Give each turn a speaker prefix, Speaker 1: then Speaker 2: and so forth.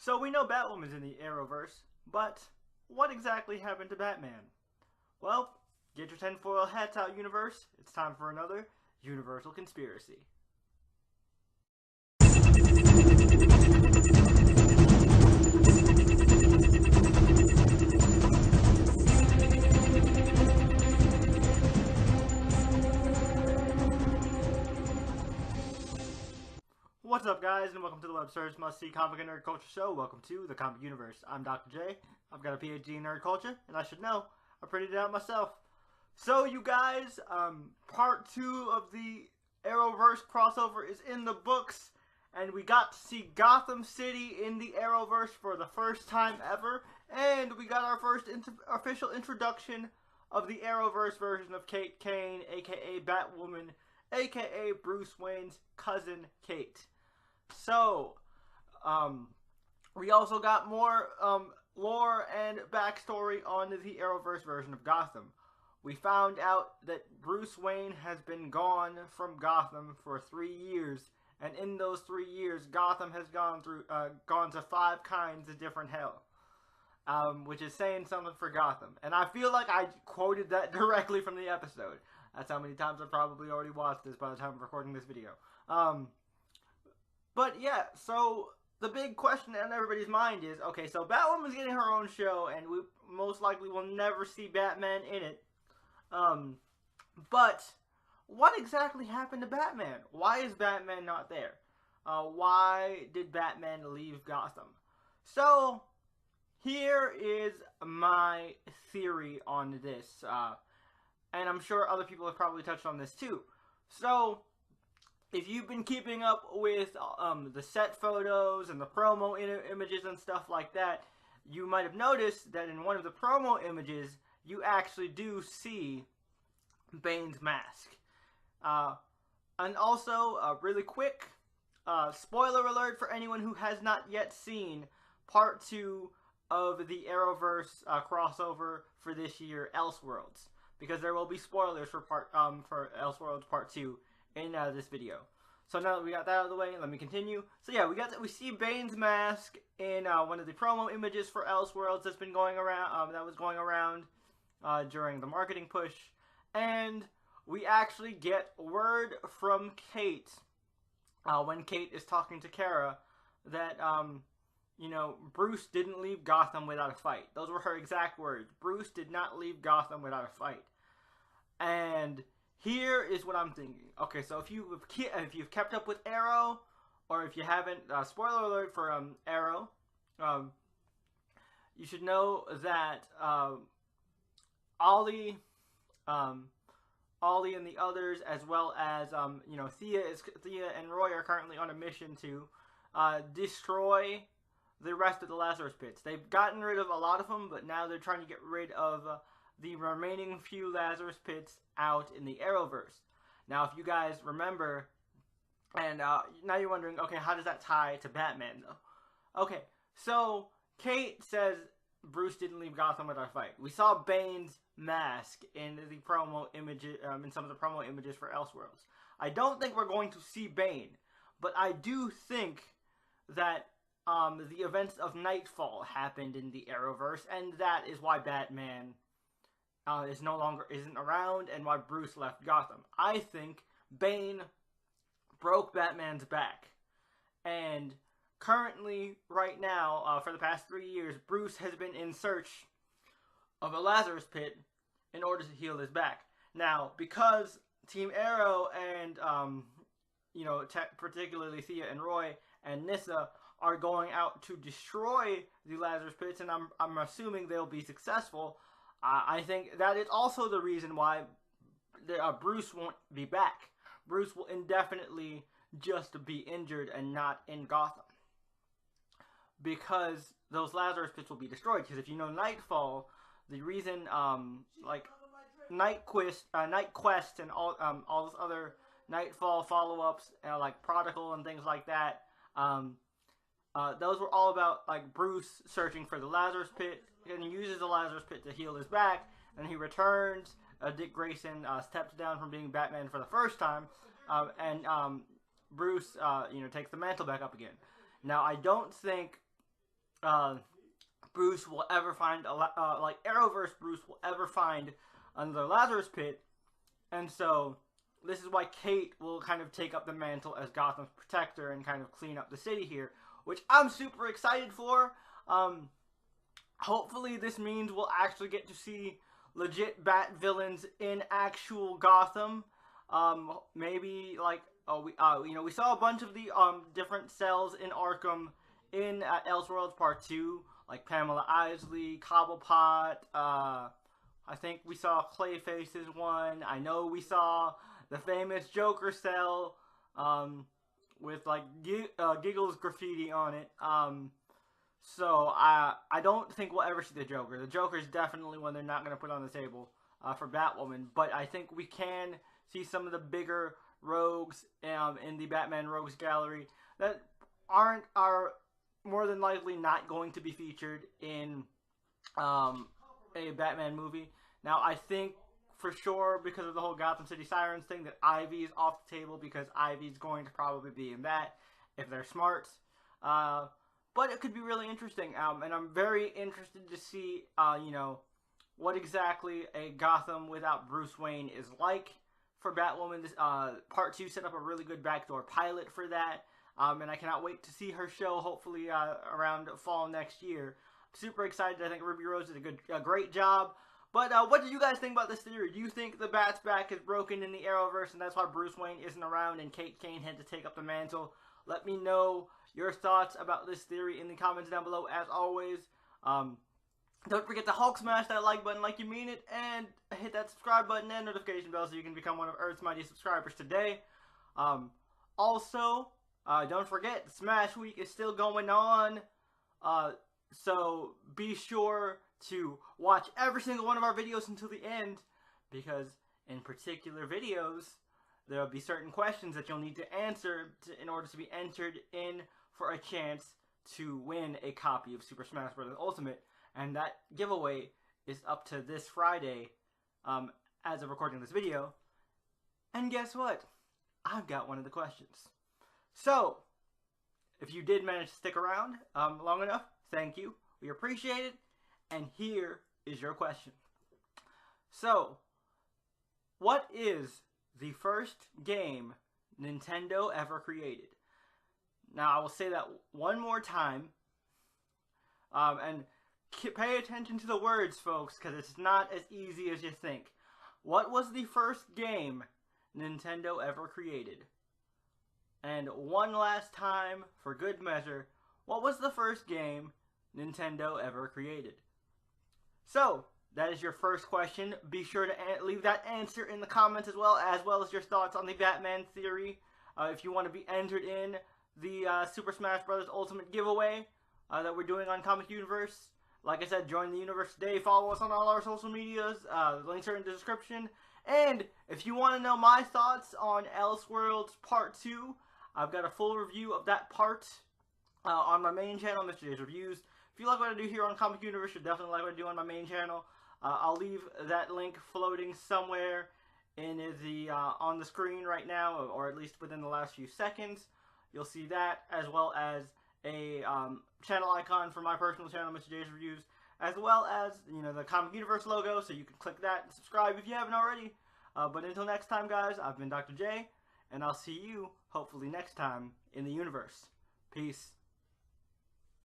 Speaker 1: So we know Batwoman's in the Arrowverse, but what exactly happened to Batman? Well, get your tinfoil hats out, Youniverse. It's time for another Universal Conspiracy. What's up, guys, and welcome to the Webster's Must-See Comic and Nerd Culture Show. Welcome to the Comic Universe. I'm Dr. J. I've got a PhD in nerd culture, and I should know. I printed it out myself. So, you guys, part 2 of the Arrowverse crossover is in the books, and we got to see Gotham City in the Arrowverse for the first time ever, and we got our first official introduction of the Arrowverse version of Kate Kane, aka Batwoman, aka Bruce Wayne's cousin, Kate. So, we also got more lore and backstory on the Arrowverse version of Gotham. We found out that Bruce Wayne has been gone from Gotham for 3 years, and in those 3 years, Gotham has gone to 5 kinds of different hell, which is saying something for Gotham. And I feel like I quoted that directly from the episode. That's how many times I've probably already watched this by the time of recording this video. But yeah, so the big question on everybody's mind is, okay, so Batwoman's getting her own show, and we most likely will never see Batman in it. But what exactly happened to Batman? Why is Batman not there? Why did Batman leave Gotham? So, here is my theory on this, and I'm sure other people have probably touched on this too. So, if you've been keeping up with the set photos and the promo images and stuff like that, you might have noticed that in one of the promo images, you actually do see Bane's mask. And also, really quick, spoiler alert for anyone who has not yet seen part 2 of the Arrowverse crossover for this year, Elseworlds, because there will be spoilers for Elseworlds Part 2 in this video. So now that we got that out of the way, let me continue. So yeah, we see Bane's mask in one of the promo images for Elseworlds that's been going around. That was going around during the marketing push, and we actually get word from Kate when Kate is talking to Kara that you know, Bruce didn't leave Gotham without a fight. Those were her exact words. Bruce did not leave Gotham without a fight. And here is what I'm thinking. Okay, so if you've kept up with Arrow, or if you haven't, spoiler alert for Arrow, you should know that Ollie and the others, as well as you know, Thea and Roy are currently on a mission to destroy the rest of the Lazarus Pits. They've gotten rid of a lot of them, but now they're trying to get rid of the remaining few Lazarus Pits out in the Arrowverse. Now, if you guys remember, and now you're wondering, okay, how does that tie to Batman, though? Okay, so Kate says Bruce didn't leave Gotham without a fight. We saw Bane's mask in the promo images, in some of the promo images for Elseworlds. I don't think we're going to see Bane, but I do think that the events of Nightfall happened in the Arrowverse, and that is why Batman isn't around, and why Bruce left Gotham. I think Bane broke Batman's back, and currently, right now, for the past 3 years, Bruce has been in search of a Lazarus Pit in order to heal his back. Now, because Team Arrow and you know, particularly Thea and Roy and Nyssa are going out to destroy the Lazarus Pits, and I'm assuming they'll be successful. I think that is also the reason why Bruce won't be back. Bruce will indefinitely just be injured and not in Gotham, because those Lazarus Pits will be destroyed. Because if you know Nightfall, the reason like Night Quest and all those other Nightfall follow-ups, like Prodigal and things like that, those were all about like Bruce searching for the Lazarus Pit, and he uses the Lazarus Pit to heal his back, and he returns. Dick Grayson steps down from being Batman for the first time, and Bruce, you know, takes the mantle back up again. Now, I don't think uh, Bruce will ever find like Arrowverse Bruce will ever find another Lazarus Pit, and so this is why Kate will kind of take up the mantle as Gotham's protector and kind of clean up the city here, which I'm super excited for. Hopefully this means we'll actually get to see legit Bat villains in actual Gotham. Maybe like we saw a bunch of the different cells in Arkham in Elseworlds Part 2, like Pamela Isley, Cobblepot. I think we saw Clayface's one. I know we saw the famous Joker cell with like Giggles graffiti on it. So I don't think we'll ever see the Joker. The Joker is definitely one they're not going to put on the table for Batwoman. But I think we can see some of the bigger rogues in the Batman Rogues Gallery that are more than likely not going to be featured in a Batman movie. Now I think for sure, because of the whole Gotham City Sirens thing, that Ivy is off the table because Ivy's going to probably be in that if they're smart. But it could be really interesting, and I'm very interested to see, what exactly a Gotham without Bruce Wayne is like for Batwoman. This Part 2 set up a really good backdoor pilot for that, and I cannot wait to see her show, hopefully around fall next year. I'm super excited. I think Ruby Rose did a great job. But what do you guys think about this theory? Do you think the Bat's back is broken in the Arrowverse, and that's why Bruce Wayne isn't around and Kate Kane had to take up the mantle? Let me know your thoughts about this theory in the comments down below, as always. Don't forget to Hulk smash that like button like you mean it, and hit that subscribe button and notification bell so you can become one of Earth's mightiest subscribers today. Also, don't forget, Smash Week is still going on, so be sure to watch every single one of our videos until the end, because in particular videos, there will be certain questions that you'll need to answer in order to be entered in for a chance to win a copy of Super Smash Bros. Ultimate, and that giveaway is up to this Friday, as of recording this video. And guess what? I've got one of the questions. So, if you did manage to stick around long enough, thank you. We appreciate it. And here is your question. So, what is the first game Nintendo ever created? Now, I will say that one more time. And pay attention to the words, folks, because it's not as easy as you think. What was the first game Nintendo ever created? And one last time, for good measure, what was the first game Nintendo ever created? So, that is your first question. Be sure to leave that answer in the comments as well as your thoughts on the Batman theory. If you want to be entered in the Super Smash Bros. Ultimate giveaway that we're doing on Comic Universe. Like I said, join the universe today. Follow us on all our social medias. The links are in the description. And if you want to know my thoughts on Elseworlds Part 2, I've got a full review of that part on my main channel, Mr. J's Reviews. If you like what I do here on Comic Universe, you'll definitely like what I do on my main channel. I'll leave that link floating somewhere in the on the screen right now, or at least within the last few seconds. You'll see that, as well as a channel icon for my personal channel, Mr. J's Reviews, as well as the Comic Universe logo, so you can click that and subscribe if you haven't already. But until next time, guys, I've been Dr. J, and I'll see you hopefully next time in the universe. Peace.